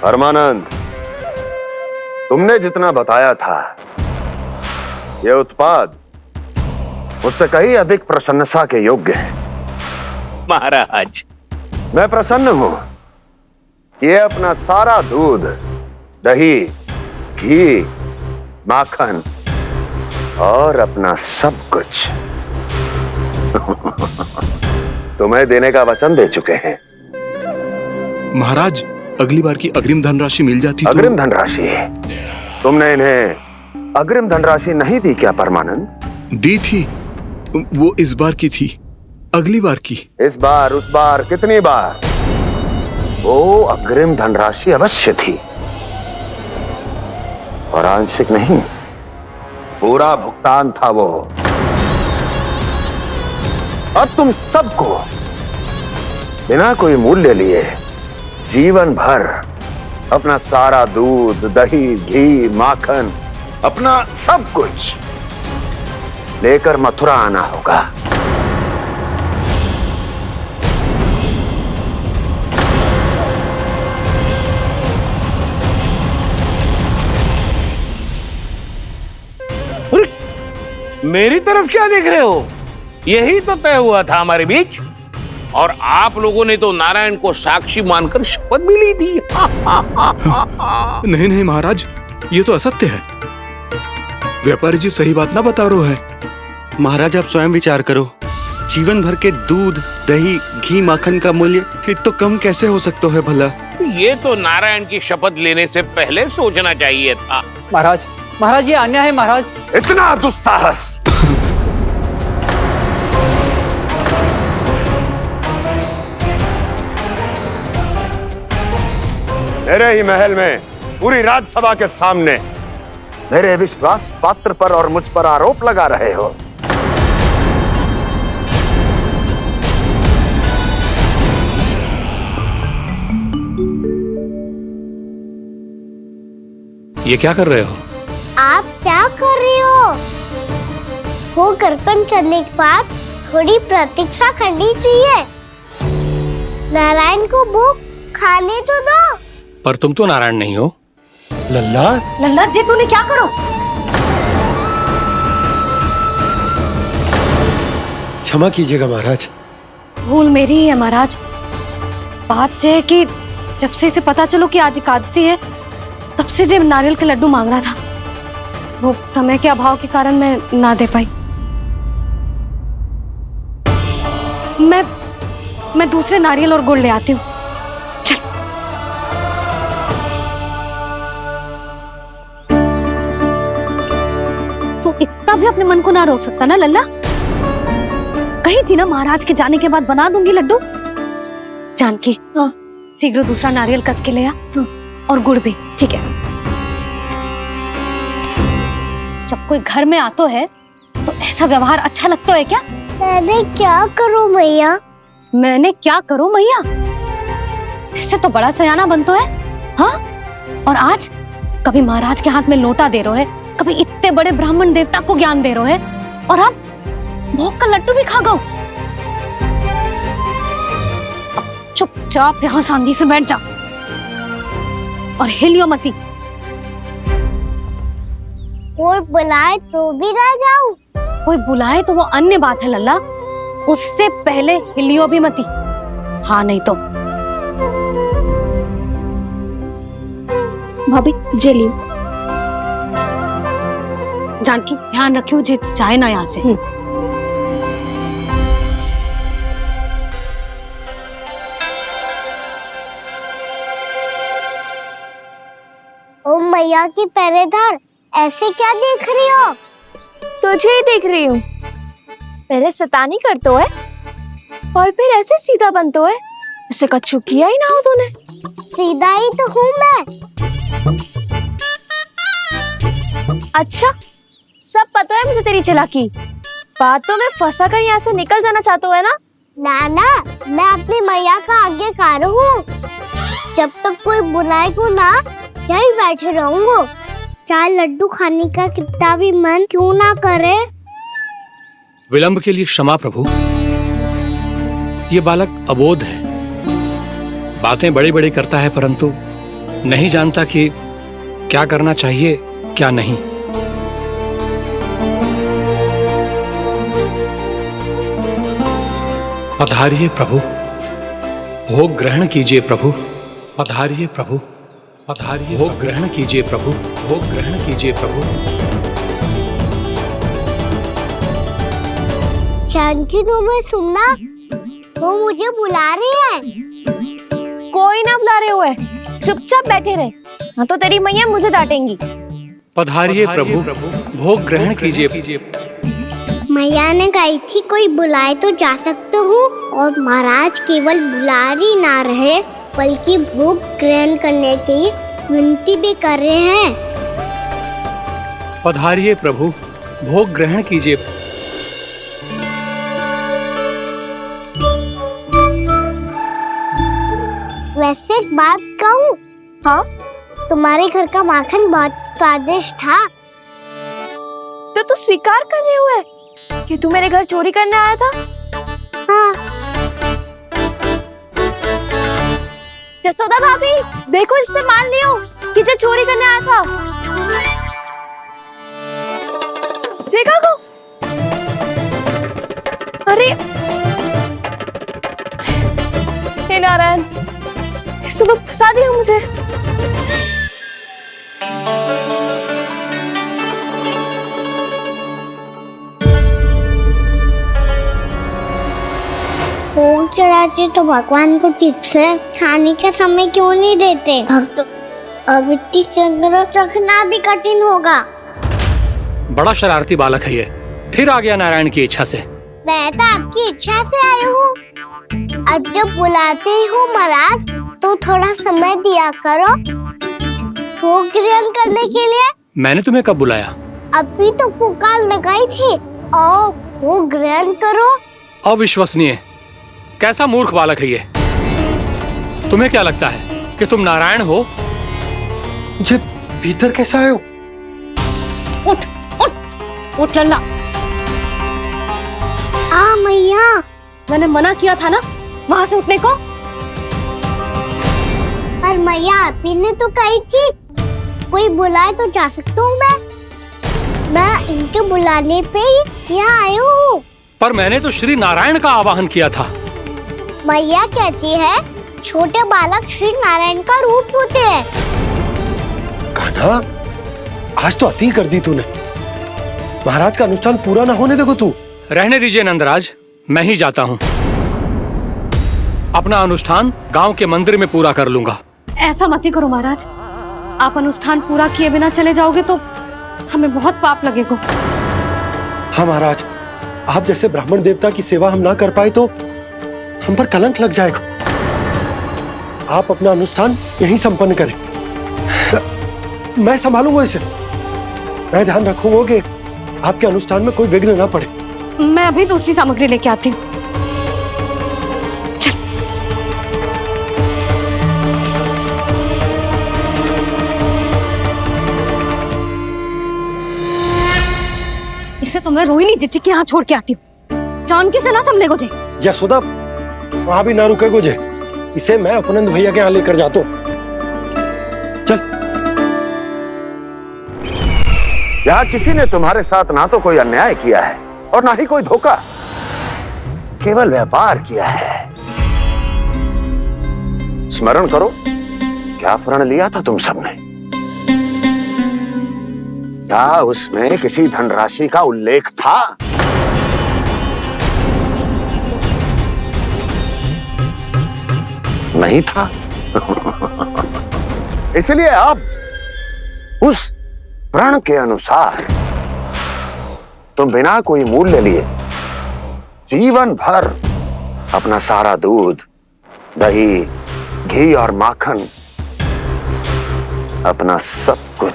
परमानंद, तुमने जितना बताया था, यह उत्पाद मुझसे कहीं अधिक प्रशंसा के योग्य है। महाराज, मैं प्रसन्न हूं। ये अपना सारा दूध, दही, घी, माखन और अपना सब कुछ तुम्हें देने का वचन दे चुके हैं। महाराज, अगली बार की अग्रिम धनराशि मिल जाती तो। अग्रिम धनराशि? तुमने इन्हें अग्रिम धनराशि नहीं दी क्या परमानंद? दी थी, वो इस बार की थी, अगली बार की। इस बार, उस बार, कितनी बार? वो अग्रिम धनराशि अवश्य थी और आंशिक नहीं, पूरा भुगतान था वो। अब तुम सबको बिना कोई मूल्य लिए जीवन भर अपना सारा दूध, दही, घी, माखन, अपना सब कुछ लेकर मथुरा आना होगा। मेरी तरफ क्या देख रहे हो? यही तो तय हुआ था हमारे बीच, और आप लोगों ने तो नारायण को साक्षी मानकर शपथ भी ली थी। नहीं नहीं महाराज, ये तो असत्य है। व्यापारी जी सही बात ना बता रहे हैं। महाराज, आप स्वयं विचार करो, जीवन भर के दूध, दही, घी, माखन का मूल्य तो कम कैसे हो सकता है भला? ये तो नारायण की शपथ लेने से पहले सोचना चाहिए था। महाराज, महाराज, ये अन्याय है महाराज। इतना दुस्साहस! मेरे ही महल में पूरी राजसभा के सामने मेरे विश्वास पात्र पर और मुझ पर आरोप लगा रहे हो। ये क्या कर रहे हो? आप क्या कर रहे हो? वो गर्पण करने के बाद थोड़ी प्रतीक्षा करनी चाहिए। नारायण को भूख खाने तो दो। पर तुम तो नारायण नहीं हो। लल्ला, लल्ला जी, तूने क्या करो? क्षमा कीजिएगा महाराज। भूल मेरी ही है महाराज। बात यह है कि जब से इसे पता चलो कि आज एकादशी है, तब से जो नारियल के लड्डू मांग रहा था, वो समय के अभाव के कारण मैं ना दे पाई। मैं दूसरे नारियल और गुड़ ले आती हूँ। चल। तू इतना भी अपने मन को ना रोक सकता ना लल्ला? कही थी ना महाराज के जाने के बाद बना दूंगी लड्डू। जानकी, शीघ्र दूसरा नारियल कस के ले आ, और गुड़ भी। ठीक है। जब कोई घर में आतो है तो ऐसा व्यवहार अच्छा लगता है क्या? मैंने क्या करूं मैया? मैंने क्या करूं मैया? इससे तो बड़ा सयाना बनतो है। हाँ? और आज कभी महाराज के हाथ में लोटा दे रहे है, कभी इतने बड़े ब्राह्मण देवता को ज्ञान दे रहे है, और अब भोग का लड्डू भी खा गो। चुपचाप यहाँ सांधी से बैठ जा और हिलियो मती। कोई बुलाए तो भी ना जाऊं? कोई बुलाए तो वो अन्य बात है लल्ला, उससे पहले हिलियो भी मती। हाँ नहीं तो। भाभी, जे लियो। जानकी, ध्यान रखियो जे जाए ना यहाँ से। ओ मैया की पहरेदार, ऐसे क्या देख रही हो? तुझे ही देख रही हूँ। पहले शैतानी करतो है और फिर ऐसे सीधा बनतो है, ऐसे कछु किया ही ना हो तूने। सीधा ही तो हूँ मैं। अच्छा, सब पता है मुझे तेरी चालाकी। बातों में फंसा कर यहाँ से निकल जाना चाहते हो है ना? नाना, मैं अपनी मैया का आज्ञाकार हूँ। जब तक कोई बुलाएगा ना, यहीं बैठे रहूंगा, चाहे लड्डू खाने का कितना भी मन क्यों ना करे। विलंब के लिए क्षमा प्रभु। ये बालक अबोध है, बातें बड़ी बड़ी करता है, परंतु नहीं जानता कि क्या करना चाहिए क्या नहीं। पधारिए प्रभु, भोग ग्रहण कीजिए प्रभु। पधारिए प्रभु, पधारिए, भोग ग्रहण कीजिए प्रभु, भोग ग्रहण कीजिए प्रभु। जानकी तुम्हें सुनना, वो मुझे बुला रही है। कोई ना बुला रहे हुए, चुपचाप बैठे रहे, हाँ तो तेरी मैया मुझे डांटेंगी। पधारिए प्रभु, भोग ग्रहण कीजिए। मैया ने कही थी कोई बुलाए तो जा सकते हूँ, और महाराज केवल बुलारी ना रहे बल्कि भोग ग्रहण करने की विनती भी कर रहे हैं। पधारिए प्रभु, भोग ग्रहण कीजिए। वैसे एक बात कहूँ? हाँ? तुम्हारे घर का माखन बहुत स्वादिष्ट था। तो तू स्वीकार कर रहे हुए कि तू मेरे घर चोरी करने आया था? हाँ। जसोदा भाभी, देखो इसने मान लियो कि जो चोरी करने आया था। देखा को? अरे हे नारायण, इसने तो फंसा दिया मुझे। भोग चढ़ाते तो भगवान को ठीक से खाने का समय क्यों नहीं देते? भक्त अब इतनी संग्रह रखना भी कठिन होगा। बड़ा शरारती बालक है ये, फिर आ गया नारायण की इच्छा से। मैं तो आपकी इच्छा से आई हूँ। अब जब बुलाते ही हो महाराज तो थोड़ा समय दिया करो भोग ग्रहण करने के लिए। मैंने तुम्हें कब बुलाया? अभी तो पुकार लगाई थी, आओ भोग ग्रहण करो। अविश्वसनीय, कैसा मूर्ख बालक है ये। तुम्हें क्या लगता है कि तुम नारायण हो? मुझे भीतर कैसे आए हो? उठ उठ उठ लल्ला। मैया, मैंने मना किया था ना वहां से उठने को। पर मैया आपी ने तो कही थी कोई बुलाए तो जा सकता हूँ मैं इनके बुलाने पे ही यहाँ आई हूँ। पर मैंने तो श्री नारायण का आवाहन किया था। मैया कहती है छोटे बालक श्री नारायण का रूप होते हैं। कान्हा, आज तो अति कर दी तूने। महाराज का अनुष्ठान पूरा ना होने देखो तू। रहने दीजिए नंदराज, मैं ही जाता हूँ। अपना अनुष्ठान गांव के मंदिर में पूरा कर लूंगा। ऐसा मत ही करो महाराज, आप अनुष्ठान पूरा किए बिना चले जाओगे तो हमें बहुत पाप लगेगा। हाँ महाराज, आप जैसे ब्राह्मण देवता की सेवा हम ना कर पाए तो हम पर कलंक लग जाएगा। आप अपना अनुष्ठान यहीं संपन्न करें, मैं संभालूंगा इसे। मैं ध्यान रखूंगा कि आपके अनुष्ठान में कोई विघ्न ना पड़े। मैं अभी दूसरी सामग्री लेके आती हूँ। इसे तो मैं रोहिणी जीजी के यहाँ छोड़ के आती हूँ। जानकी से ना संभले गोजे। यशोदा, वहां भी ना रुके गोजे। इसे मैं अपनंद भैया के यहाँ लेकर जाता हूँ। चल। यहाँ किसी ने तुम्हारे साथ ना तो कोई अन्याय किया है और ना ही कोई धोखा, केवल व्यापार किया है। स्मरण करो क्या प्रण लिया था तुम सबने? क्या उसमें किसी धनराशि का उल्लेख था? नहीं था। इसलिए अब उस प्रण के अनुसार तुम बिना कोई मूल्य लिए जीवन भर अपना सारा दूध, दही, घी और माखन, अपना सब कुछ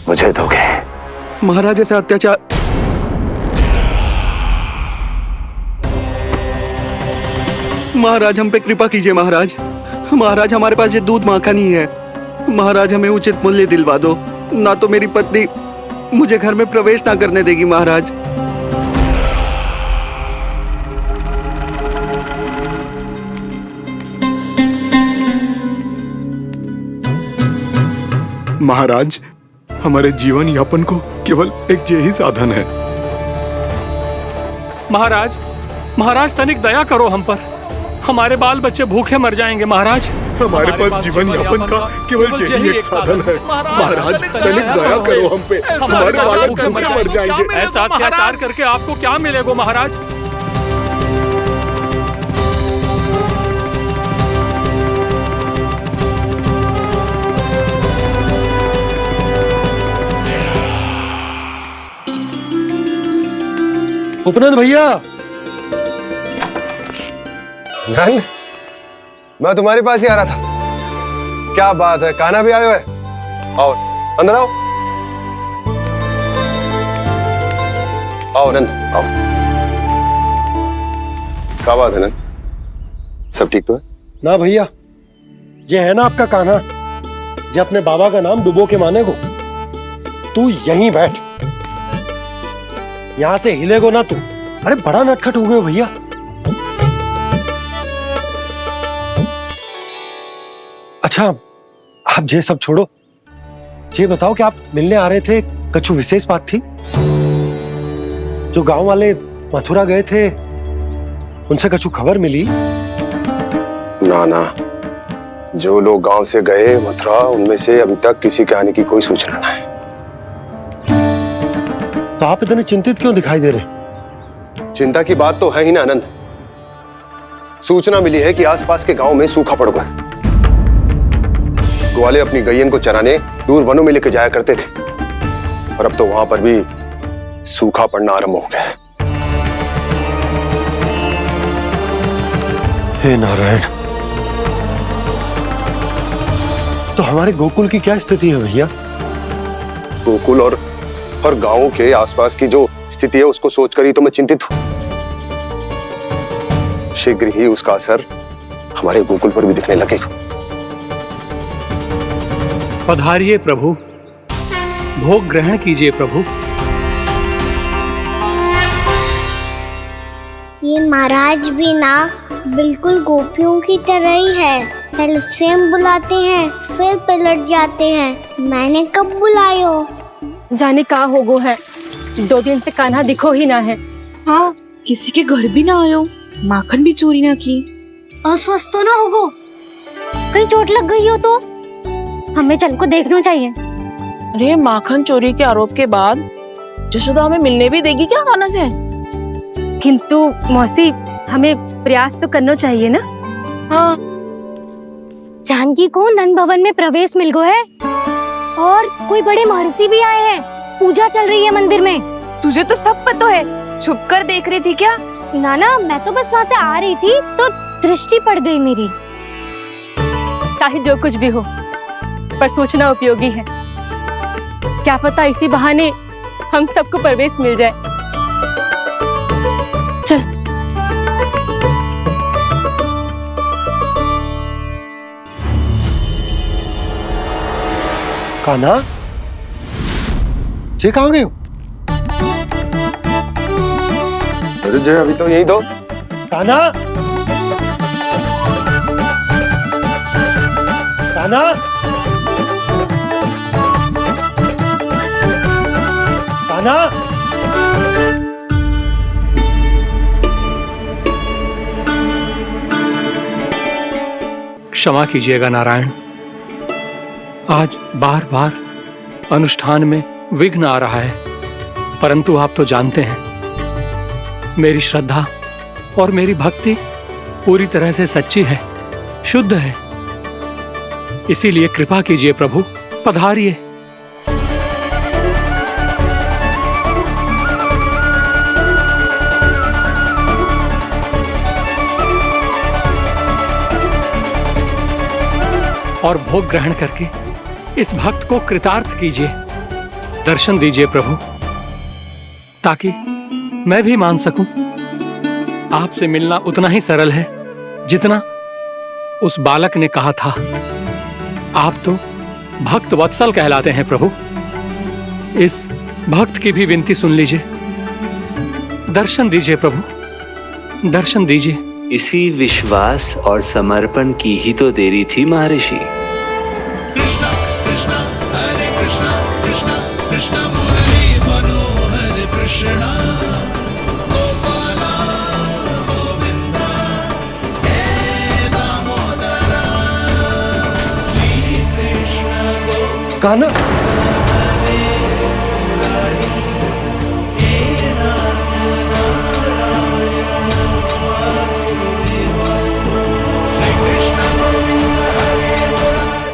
मुझे दोगे। महाराज ऐसा अत्याचार। महाराज हम पे कृपा कीजिए। महाराज, महाराज हमारे पास ये दूध माखन ही है। महाराज हमें उचित मूल्य दिलवा दो, ना तो मेरी पत्नी मुझे घर में प्रवेश ना करने देगी। महाराज महाराज, हमारे जीवन यापन को केवल एक यही साधन है। महाराज, महाराज तनिक दया करो हम पर। हमारे बाल बच्चे भूखे मर जाएंगे महाराज। हमारे पास जीवन यापन का केवल यही एक साधन है। महाराज, तनिक दया करो हम पे। हमारे बालक भूखे मर जाएंगे। ऐसा अत्याचार करके आपको क्या मिलेगा महाराज? उपनंद भैया। नंद, मैं तुम्हारे पास ही आ रहा था। क्या बात है, कान्हा भी आयो है? आओ अंदर आओ। आओ नंद आओ। क्या बात है नंद, सब ठीक तो है? ना भैया, ये है ना आपका कान्हा, ये अपने बाबा का नाम डुबो के माने को। तू यहीं बैठ, यहां से हिलेगो ना तू। अरे बड़ा नटखट हो गए भैया। अच्छा, आप ये सब छोड़ो, ये बताओ कि आप मिलने आ रहे थे, कछु विशेष बात थी? जो गांव वाले मथुरा गए थे, उनसे कछु खबर मिली? ना ना, जो लोग गांव से गए मथुरा, उनमें से अभी तक किसी के आने की कोई सूचना नहीं। तो आप इतने चिंतित क्यों दिखाई दे रहे? चिंता की बात तो है ही ना आनंद। सूचना मिली है कि आसपास के गांव में सूखा पड़ गया। ग्वाले अपनी गैयन को चराने दूर वनों में लेके जाया करते थे, और अब तो वहां पर भी सूखा पड़ना आरंभ हो गया है। हे नारायण, तो हमारे गोकुल की क्या स्थिति है भैया? गोकुल और गांवों के आसपास की जो स्थिति है उसको सोचकर ही तो मैं चिंतित हूं। शीघ्र ही उसका असर हमारे गोकुल पर भी दिखने लगेगा। पधारिए प्रभु, भोग ग्रहण कीजिए प्रभु। ये महाराज भी ना बिल्कुल गोपियों की तरह ही है। पहले स्वयं बुलाते हैं, फिर पलट जाते हैं। मैंने कब बुलायो? जाने का होगो है, 2 दिन से कान्हा दिखो ही ना है। हाँ, किसी के घर भी ना आयो, माखन भी चोरी ना की। अस्वस्थ तो ना होगो, कहीं चोट लग गई हो तो? हमें चल को देखना चाहिए। अरे माखन चोरी के आरोप के बाद जशोदा हमें मिलने भी देगी क्या कान्हा से? किंतु मौसी, हमें प्रयास तो करना चाहिए ना। हाँ, जानकी को नंद भवन में प्रवेश मिल गो है, और कोई बड़े महर्षि भी आए हैं। पूजा चल रही है मंदिर में। तुझे तो सब पता है, छुप कर देख रही थी क्या? ना, मैं तो बस वहाँ से आ रही थी तो दृष्टि पड़ गई मेरी। चाहे जो कुछ भी हो, पर सूचना उपयोगी है। क्या पता इसी बहाने हम सबको प्रवेश मिल जाए। चल। कान्हा, ये कहाँ गए हो? अरे जय, अभी तो यही दो। कान्हा, कान्हा, कान्हा। क्षमा कीजिएगा नारायण, आज बार बार अनुष्ठान में विघ्न आ रहा है, परंतु आप तो जानते हैं मेरी श्रद्धा और मेरी भक्ति पूरी तरह से सच्ची है, शुद्ध है। इसीलिए कृपा कीजिए प्रभु, पधारिए। और भोग ग्रहण करके इस भक्त को कृतार्थ कीजिए। दर्शन दीजिए प्रभु, ताकि मैं भी मान सकूं। आपसे मिलना उतना ही सरल है जितना उस बालक ने कहा था। आप तो भक्त वत्सल कहलाते हैं प्रभु। इस भक्त की भी विनती सुन लीजिए। दर्शन दीजिए प्रभु, दर्शन दीजिए। इसी विश्वास और समर्पण की ही तो देरी थी महर्षि। कृष्णा कृष्णा हरे कान्हा,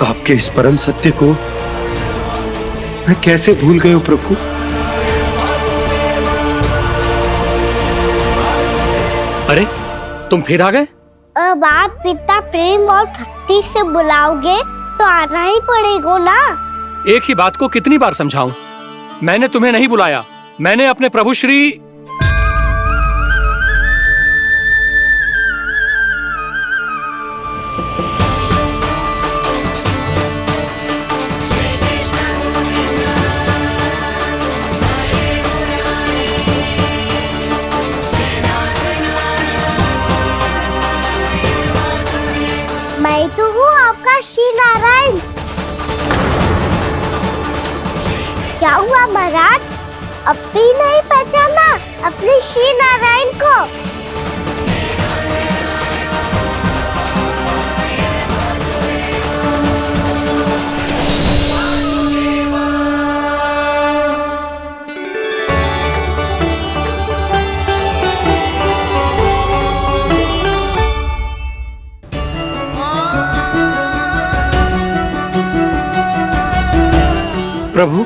आपके इस परम सत्य को मैं कैसे भूल गया प्रभु। अरे तुम फिर आ गए? अब आप इतना प्रेम और भक्ति से बुलाओगे तो आना ही पड़ेगा ना। एक ही बात को कितनी बार समझाऊं? मैंने तुम्हें नहीं बुलाया, मैंने अपने प्रभु श्री मैं तो हूँ आपका श्री नारायण। क्या हुआ महाराज, अब भी नहीं पहचाना अपने श्री नारायण को? प्रभु,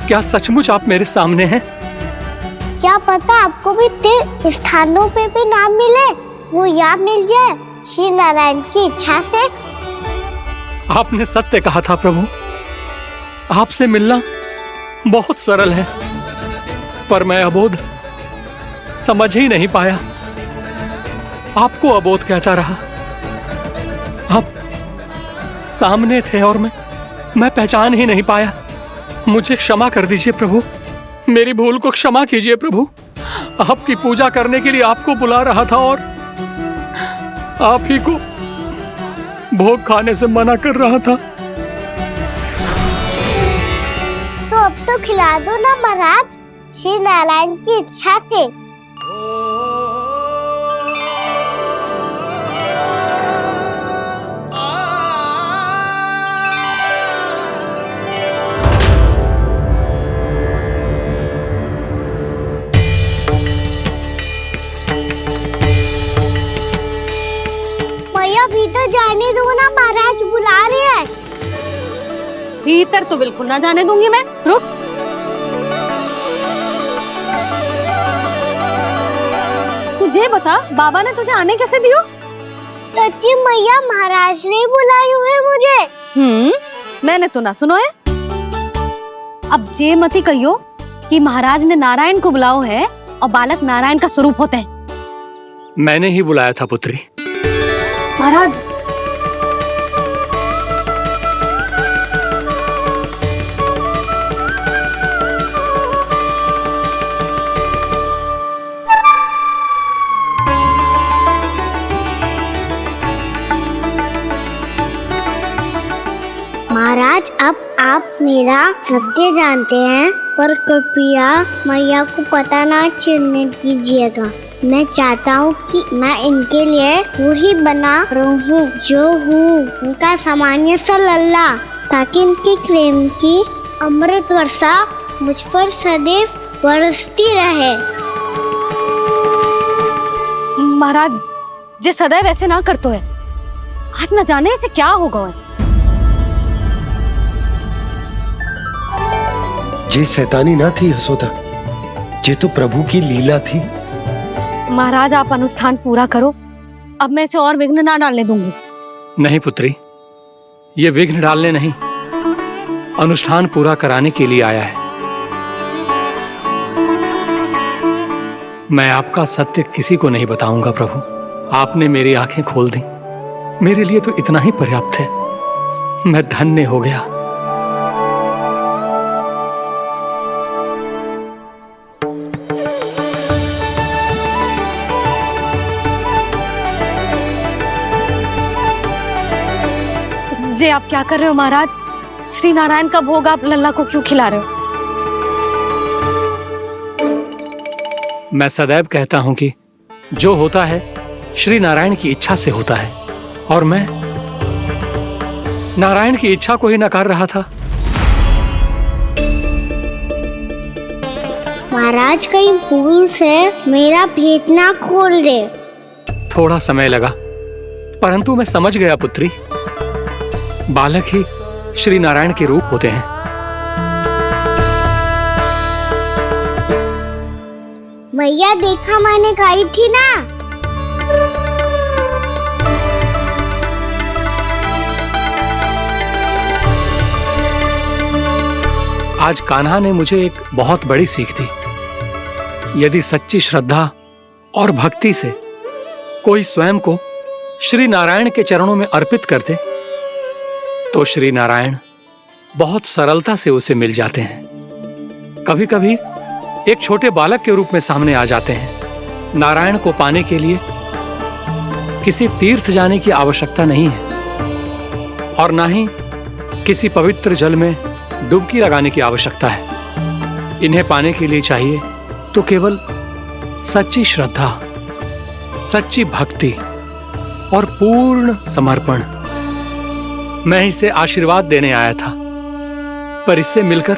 क्या सचमुच आप मेरे सामने हैं? क्या पता आपको भी तीर्थ स्थानों पे भी नाम मिले, वो यहाँ मिल जाए श्री नारायण की इच्छा से। आपने सत्य कहा था प्रभु, आपसे मिलना बहुत सरल है, पर मैं अबोध समझ ही नहीं पाया। आपको अबोध कहता रहा। आप सामने थे और मैं पहचान ही नहीं पाया। मुझे क्षमा कर दीजिए प्रभु, मेरी भूल को क्षमा कीजिए प्रभु। आपकी पूजा करने के लिए आपको बुला रहा था और आप ही को भोग खाने से मना कर रहा था। तो अब तो खिला दो ना महाराज, श्री नारायण की इच्छा से। भीतर जाने दो ना, महाराज बुला रहे हैं। भीतर तो बिल्कुल ना जाने दूंगी मैं। रुक। तुझे बता, बाबा ने तुझे आने कैसे दियो? सच्ची मैया, महाराज ने बुलाई हुई मुझे। मैंने तो ना सुनो है। अब जे मती कहियो कि महाराज ने नारायण को बुलाओ है और बालक नारायण का स्वरूप होते हैं। मैंने ही बुलाया था पुत्री। महाराज, महाराज, अब आप मेरा सत्य जानते हैं, पर कृपया मैया को पता ना चलने दीजिएगा। मैं चाहता हूँ कि मैं इनके लिए वही बना रहूँ जो हूँ, उनका सामान्य सा लल्ला, ताकि इनके प्रेम की अमृत वर्षा मुझ पर सदैव बरसती रहे। महाराज, जे सदैव ऐसे ना करतो है, आज न जाने इसे क्या होगा है। जे शैतानी ना थी यशोदा, जे तो प्रभु की लीला थी। महाराज, आप अनुष्ठान पूरा करो, अब मैं इसे और विघ्न ना डालने दूंगी। नहीं पुत्री, ये विघ्न डालने नहीं, अनुष्ठान पूरा कराने के लिए आया है। मैं आपका सत्य किसी को नहीं बताऊंगा प्रभु। आपने मेरी आंखें खोल दी, मेरे लिए तो इतना ही पर्याप्त है। मैं धन्य हो गया। जे आप क्या कर रहे हो महाराज? श्री नारायण का भोग आप लल्ला को क्यों खिला रहे हो? मैं सदैव कहता हूं कि जो होता है श्री नारायण की इच्छा से होता है, और मैं नारायण की इच्छा को ही नकार रहा था। महाराज कहीं भूल से मेरा भेद ना खोल दे। थोड़ा समय लगा, परंतु मैं समझ गया पुत्री। बालक ही श्री नारायण के रूप होते हैं। मैया देखा मैंने कही थी ना। आज कान्हा ने मुझे एक बहुत बड़ी सीख दी। यदि सच्ची श्रद्धा और भक्ति से कोई स्वयं को श्री नारायण के चरणों में अर्पित कर दे, तो श्री नारायण बहुत सरलता से उसे मिल जाते हैं। कभी कभी एक छोटे बालक के रूप में सामने आ जाते हैं। नारायण को पाने के लिए किसी तीर्थ जाने की आवश्यकता नहीं है, और ना ही किसी पवित्र जल में डुबकी लगाने की आवश्यकता है। इन्हें पाने के लिए चाहिए तो केवल सच्ची श्रद्धा, सच्ची भक्ति और पूर्ण समर्पण। मैं इसे आशीर्वाद देने आया था, पर इससे मिलकर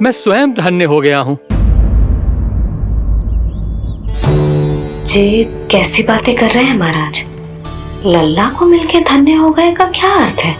मैं स्वयं धन्य हो गया हूं। जी कैसी बातें कर रहे हैं महाराज? लल्ला को मिलके धन्य हो गए का क्या अर्थ है?